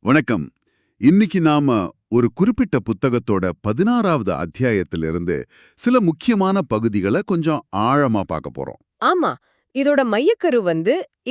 வணக்கம். இன்னைக்கு நாம ஒரு குறிப்பிட்ட புத்தகத்தோட 16வது அத்தியாயத்திலிருந்து சில முக்கியமான பகுதிகளை கொஞ்சம் ஆழமா பார்க்க போறோம். ஆமா, இதோட மையக்கரு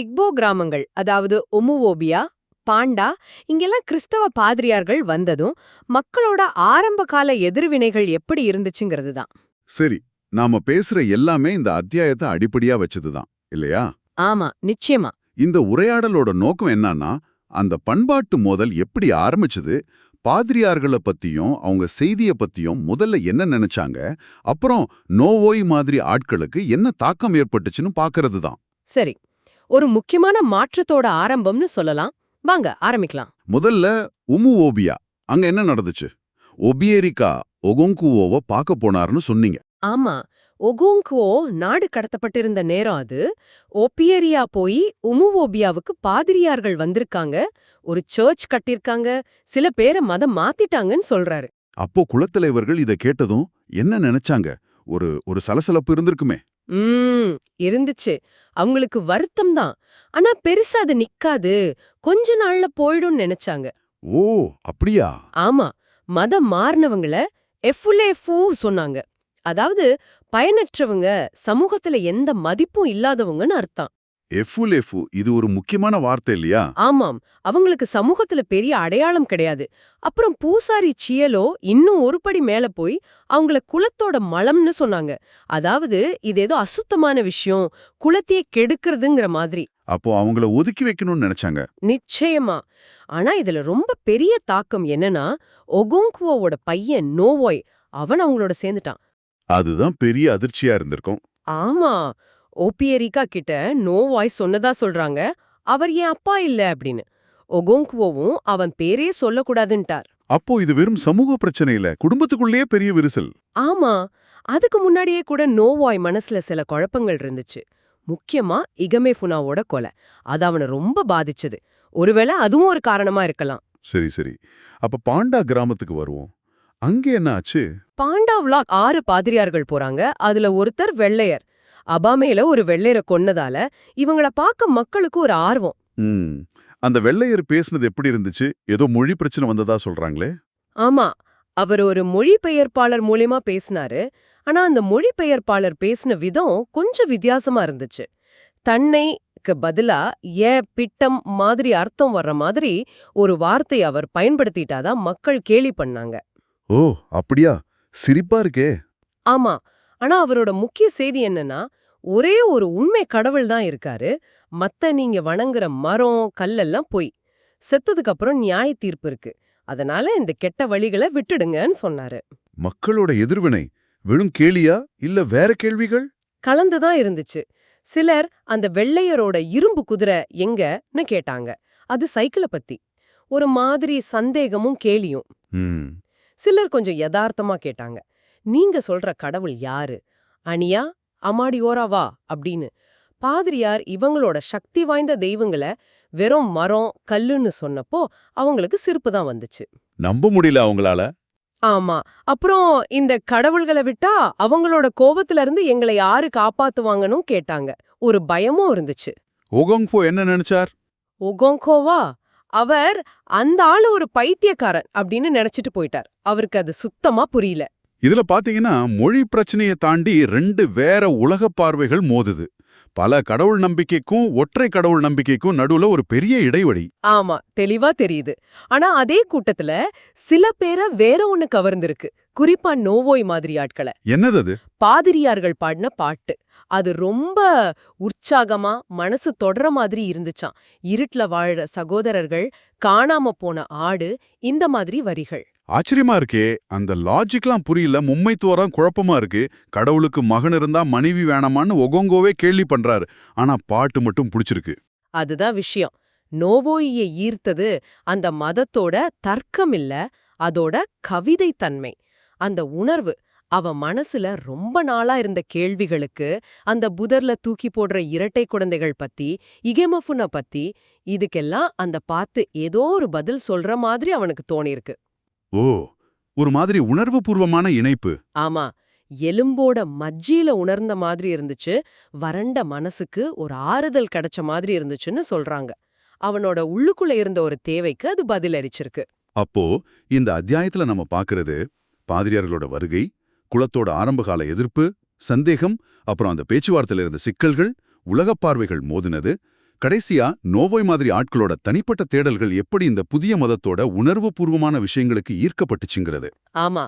இக்போ கிராமங்கள், அதாவது ஒமுவோபியா, பாண்டா, இங்கெல்லாம் கிறிஸ்தவ பாதிரியார்கள் வந்ததும் மக்களோட ஆரம்பகால எதிர்வினைகள் எப்படி இருந்துச்சுங்கிறது தான். சரி, நாம பேசுற எல்லாமே இந்த அத்தியாயத்தை அடிப்படையா வச்சதுதான், இல்லையா? ஆமா, நிச்சயமா. இந்த உரையாடலோட நோக்கம் என்னன்னா, அந்த பண்பாட்டு மோதல் எப்படி ஆரம்பிச்சது, பாதிரியார்களை பத்தியும் அவங்க செய்திய பத்தியும் முதல்ல என்ன நினைச்சாங்க, அப்புறம் நோவோய் மாதிரி ஆட்களுக்கு என்ன தாக்கம் ஏற்பட்டுச்சுன்னு பாக்குறது தான். சரி, ஒரு முக்கியமான மாற்றத்தோட ஆரம்பம்னு சொல்லலாம். வாங்க ஆரம்பிக்கலாம். முதல்ல உமுஓபியா, அங்க என்ன நடந்துச்சு? ஒபியேரிக்கா ஒகொங்குவோவ பார்க்க போனாருன்னு சொன்னீங்க. ஆமா, ஒகோங்குவோ நாடு கடத்தப்பட்டிருந்த நேரம் அது. ஓபியரியா போய் உமுவோபியாவுக்கு பாதிரியார்கள் வந்திருக்காங்க, ஒரு சர்ச் கட்டிருக்காங்க, சில பேரை மதம் மாத்திட்டாங்கன்னு சொல்றாரு. அப்போ குலத்தலைவர்கள் இத கேட்டதும் என்ன நினைச்சாங்க? ஒரு ஒரு சலசலப்பு இருந்திருக்குமே. ம் இருந்துச்சு. அவங்களுக்கு வருத்தம் தான். ஆனா பெருசா அது நிக்காது, கொஞ்ச நாள்ல போயிடும்னு நினைச்சாங்க. ஓ, அப்படியா? ஆமா, மதம் மாறினவங்கள எஃபுலேஃபு சொன்னாங்க. அதாவது பயனற்றவங்க, சமூகத்துல எந்த மதிப்பும் இல்லாதவங்கன்னு அர்த்தம். எஃபுலேஃபு, இது ஒரு முக்கியமான வார்த்தை இல்லையா? ஆமாம், அவங்களுக்கு சமூகத்துல பெரிய அடையாளம் கிடையாது. அப்புறம் பூசாரி சியலோ இன்னும் ஒரு படி மேல போய் அவங்கள குலத்தோட மலம்னு சொன்னாங்க. அதாவது இது ஏதோ அசுத்தமான விஷயம், குலத்தையே கெடுக்கிறதுங்கிற மாதிரி. அப்போ அவங்கள ஒதுக்கி வைக்கணும்னு நினைச்சாங்க. நிச்சயமா. ஆனா இதுல ரொம்ப பெரிய தாக்கம் என்னன்னா, ஒகோங்குவோவோட பையன் நோவோய், அவன் அவங்களோட சேர்ந்துட்டான். அதுதான் பெரிய அதிர்ச்சியா இருந்திருக்கும். ஆமா, ஓபியரிக்கா கிட்ட நோவாய் சொன்னதா சொல்றாங்க, அவர் என் அப்பா இல்ல அப்படின்னு. ஒகோங்குவோவும் அவன் பேரே சொல்லக்கூடாதுன்ட்டார். அப்போ இது வெறும் சமூக பிரச்சனை இல்ல, குடும்பத்துக்குள்ளேயே பெரிய விரிசல். ஆமா, அதுக்கு முன்னாடியே கூட நோவாய் மனசுல சில குழப்பங்கள் இருந்துச்சு. முக்கியமா இகமேஃபுனாவோட கொலை, அது அவனை ரொம்ப பாதிச்சது. ஒருவேளை அதுவும் ஒரு காரணமா இருக்கலாம். சரி சரி, அப்ப பாண்டா கிராமத்துக்கு வருவோம். அங்க என்ன ஆச்சு? பாண்டாவ்ல 6 பாதிரியார்கள் போறாங்க. அதுல ஒருத்தர் வெள்ளையர். அபாமேல ஒரு வெள்ளையரை கொன்னதால இவங்கள பார்க்க மக்களுக்கு ஒரு ஆர்வம். ம், அந்த வெள்ளையர் பேசுனது எப்படி இருந்துச்சு? ஏதோ மொழி பிரச்சனை வந்ததா சொல்றாங்களே. ஆமா, அவர் ஒரு மொழிபெயர்ப்பாளர் மூலியமா பேசினாரு. ஆனா அந்த மொழிபெயர்ப்பாளர் பேசின விதம் கொஞ்சம் வித்தியாசமா இருந்துச்சு. தன்னைக்கு பதிலா பிட்டம் மாதிரி அர்த்தம் வர்ற மாதிரி ஒரு வார்த்தை அவர் பயன்படுத்திட்டாதான் மக்கள் கேலி பண்ணாங்க. ஓ, அப்படியா? சிரிப்பா இருக்கே. ஆமா, ஆனா அவரோட முக்கிய செய்தி என்னன்னா, ஒரே ஒரு உண்மை கடவுள் தான் இருக்காரு, மத்த நீங்க வணங்குற மரம் கல்லெல்லாம் பொய், செத்ததுக்கு அப்புறம் நியாய தீர்ப்பு இருக்கு, அதனால இந்த கெட்ட வழிகளை விட்டுடுங்கன்னு சொன்னாரு. மக்களோட எதிர்வினை வெறும் கேலியா இல்ல வேற கேள்விகள்? கலந்துதான் இருந்துச்சு. சிலர் அந்த வெள்ளையரோட இரும்பு குதிரை எங்கன்னு கேட்டாங்க, அது சைக்கிளை பத்தி. ஒரு மாதிரி சந்தேகமும் கேலியும். ம், சிலர் கொஞ்சம் யதார்த்தமா கேட்டாங்க, நீங்க சொல்ற கடவுள் யாரு, அனியா அமாடியோராவா அப்படின்னு. பாதிரியார் இவங்களோட சக்தி வாய்ந்த தெய்வங்களை வெறும் மரம் கல்லுன்னு சொன்னப்போ அவங்களுக்கு சிரிப்பு தான் வந்துச்சு. நம்ப முடியல அவங்களால. ஆமா, அப்புறம் இந்த கடவுள்களை விட்டா அவங்களோட கோவத்துல இருந்து எங்களை யாரு காப்பாத்துவாங்கன்னு கேட்டாங்க. ஒரு பயமும் இருந்துச்சு. ஓகோங்ஃபோ என்ன நினைச்சார்? ஒகோங்கோவா, அவர் அந்த ஆளு ஒரு பைத்தியக்காரன் அப்படின்னு நினைச்சிட்டு போயிட்டார். அவருக்கு அது சுத்தமா புரியல. இதுல பாத்தீங்கன்னா மொழி பிரச்சனையை தாண்டி ரெண்டு வேற உலக பார்வைகள் மோதுது. பல கடவுள் நம்பிக்கைக்கும் ஒற்றை கடவுள் நம்பிக்கைக்கும் நடுவுல ஒரு பெரிய இடைவெளி. ஆமா, தெளிவா தெரியுது. ஆனா அதே கூட்டத்துல சில பேரை வேற ஒண்ணு கவர்ந்திருக்கு, குறிப்பா நோவோய் மாதிரி ஆட்களை. என்னது அது? பாதிரியார்கள் பாடின பாட்டு, அது ரொம்ப உற்சாகமா மனசு தொடர மாதிரி இருந்துச்சாம். இருட்டுல வாழற சகோதரர்கள், காணாம போன ஆடு, இந்த மாதிரி வரிகள். ஆச்சரியமா இருக்கே. அந்த லாஜிக்லாம் புரியல, மும்மைத்துவரம் குழப்பமா இருக்கு. கடவுளுக்கு மகன் இருந்தா மனைவி வேணாமான்னு ஒகோங்கோவே கேள்வி பண்றாரு. ஆனா பாட்டு மட்டும் புடிச்சிருக்கு. அதுதான் விஷயம். நோவோயிய ஈர்த்தது அந்த மதத்தோட தர்க்கம் இல்ல, அதோட கவிதை தன்மை, அந்த உணர்வு. அவ மனசுல ரொம்ப நாளா இருந்த கேள்விகளுக்கு, அந்த புதர்ல தூக்கி போடுற இரட்டை குழந்தைகள் பத்தி, இகெமஃபுன பத்தி, இதுக்கெல்லாம் அந்த பாத்து ஏதோ ஒரு பதில் சொல்ற மாதிரி அவனுக்கு தோணிருக்கு. ஓ, ஒரு மாதிரி உணர்வு பூர்வமான இணைப்பு. ஆமா, எலும்போட மஜ்ஜியில உணர்ந்த மாதிரி இருந்துச்சு. வறண்ட மனசுக்கு ஒரு ஆறுதல் கிடைச்ச மாதிரி இருந்துச்சுன்னு சொல்றாங்க. அவனோட உள்ளுக்குள்ள இருந்த ஒரு தேவைக்கு அது பதிலளிச்சிருக்கு. அப்போ இந்த அத்தியாயத்துல நம்ம பார்க்கறது பாதிரியார்களோட வருகை, குலத்தோட ஆரம்பகால எதிர்ப்பு, சந்தேகம், அப்புறம் அந்த பேச்சுவார்த்தையில இருந்த சிக்கல்கள், உலகப் பார்வைகள் மோதினது, கடைசியா நோவோய் மாதிரி ஆட்களோட தனிப்பட்ட தேடல்கள் எப்படி இந்த புதிய மதத்தோட உணர்வுபூர்வமான விஷயங்களுக்கு ஈர்க்கப்பட்டுச்சுங்கிறது. ஆமா,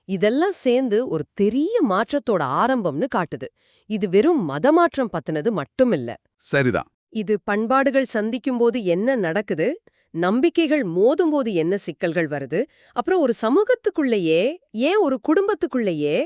இதெல்லாம் சேர்ந்து ஒரு பெரிய மாற்றத்தோட ஆரம்பம்னு காட்டுது. இது வெறும் மதமாற்றம் பத்தினது மட்டுமில்ல. சரிதான். இது பண்பாடுகள் சந்திக்கும்போது என்ன நடக்குது, நம்பிக்கைகள் மோதும்போது என்ன சிக்கல்கள் வருது, அப்புறம் ஒரு சமூகத்துக்குள்ளேயே, ஏன் ஒரு குடும்பத்துக்குள்ளேயே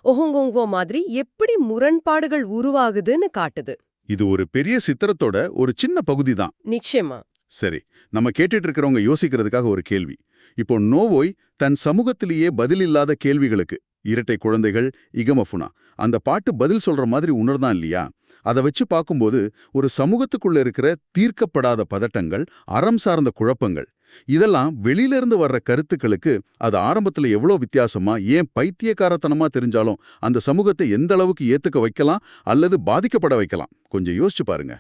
ஒஹொங்கொங்கோ மாதிரி எப்படி முரண்பாடுகள் உருவாகுதுன்னு காட்டுது. இது ஒரு பெரிய சித்திரத்தோட ஒரு சின்ன பகுதி தான். நிச்சயமா. சரி, நம்ம கேட்டுட்டு இருக்கிறவங்க யோசிக்கிறதுக்காக ஒரு கேள்வி. இப்போ நோவோய் தன் சமூகத்திலேயே பதிலில்லாத கேள்விகளுக்கு, இரட்டை குழந்தைகள், இகமஃபுனா, அந்த பாட்டு பதில் சொல்ற மாதிரி உணர்தான் இல்லையா? அதை வச்சு பார்க்கும்போது ஒரு சமூகத்துக்குள்ள இருக்கிற தீர்க்கப்படாத பதட்டங்கள், அறம் சார்ந்த குழப்பங்கள், இதெல்லாம் வெளியிலிருந்து வர்ற கருத்துக்களுக்கு அது ஆரம்பத்துல எவ்வளோ வித்தியாசமா, ஏன் பைத்தியக்காரத்தனமா தெரிஞ்சாலும் அந்த சமூகத்தை எந்த அளவுக்கு ஏத்துக்க வைக்கலாம் அல்லது பாதிக்கப்பட வைக்கலாம், கொஞ்சம் யோசிச்சு பாருங்க.